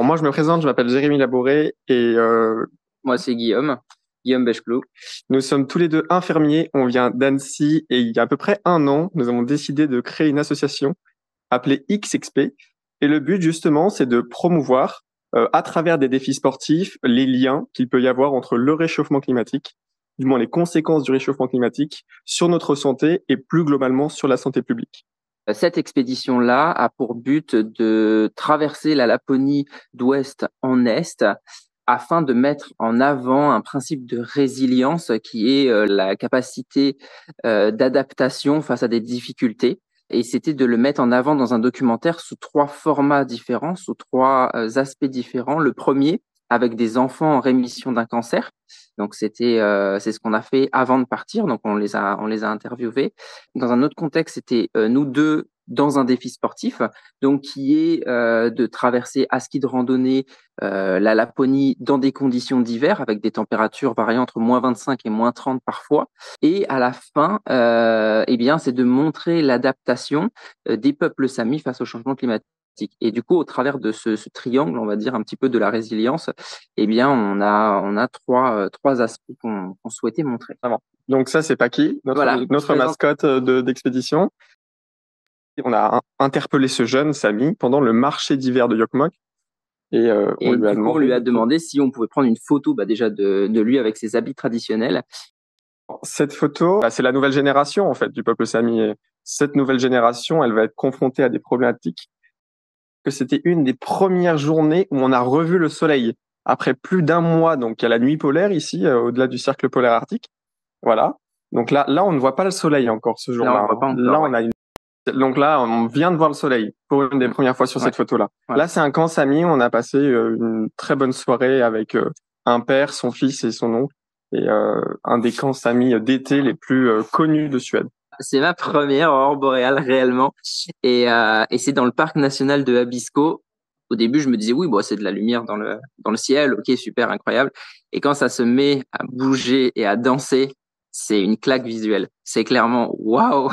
Bon, moi, je me présente, je m'appelle Jérémy Labouré et Moi, c'est Guillaume Bechclou. nous sommes tous les deux infirmiers. On vient d'Annecy et il y a à peu près un an, nous avons décidé de créer une association appelée XXP. Et le but, justement, c'est de promouvoir, à travers des défis sportifs, les liens qu'il peut y avoir entre le réchauffement climatique, du moins les conséquences du réchauffement climatique sur notre santé et plus globalement sur la santé publique. Cette expédition-là a pour but de traverser la Laponie d'ouest en est afin de mettre en avant un principe de résilience qui est la capacité d'adaptation face à des difficultés. Et c'était de le mettre en avant dans un documentaire sous 3 formats différents, sous 3 aspects différents. Le premier, avec des enfants en rémission d'un cancer. Donc c'est ce qu'on a fait avant de partir. Donc on les a interviewés. Dans un autre contexte, c'était nous deux dans un défi sportif, donc qui est de traverser à ski de randonnée la Laponie dans des conditions d'hiver avec des températures variant entre -25 et -30 parfois. Et à la fin, eh bien, c'est de montrer l'adaptation des peuples samis face au changement climatique. Et du coup, au travers de ce triangle, on va dire un petit peu de la résilience, eh bien, on a trois aspects qu'on souhaitait montrer. Vraiment. Donc ça, c'est Paki, Voilà, notre mascotte d'expédition. On a interpellé ce jeune, Samy, pendant le marché d'hiver de Yokmok. Et on Et lui a du coup, on lui a demandé. demandé si on pouvait prendre une photo déjà de lui avec ses habits traditionnels. Cette photo, c'est la nouvelle génération en fait du peuple sami. Et cette nouvelle génération, elle va être confrontée à des problématiques. Que c'était une des premières journées où on a revu le soleil après plus d'un mois. Donc il y a la nuit polaire ici, au-delà du cercle polaire arctique. Voilà. Donc là, on ne voit pas le soleil encore ce Là, on jour-là. le voit pas Là, encore. on a une. Donc là, on vient de voir le soleil pour une des premières fois sur Ouais. cette photo-là. Ouais. Là, c'est un camp sami. On a passé une très bonne soirée avec un père, son fils et son oncle. Et un des camps sami d'été les plus connus de Suède. C'est ma première aurore boréale réellement. Et c'est dans le parc national de Abisko. Au début, je me disais, oui, bon, c'est de la lumière dans le ciel. Ok, super, incroyable. Et quand ça se met à bouger et à danser, c'est une claque visuelle. C'est clairement, waouh!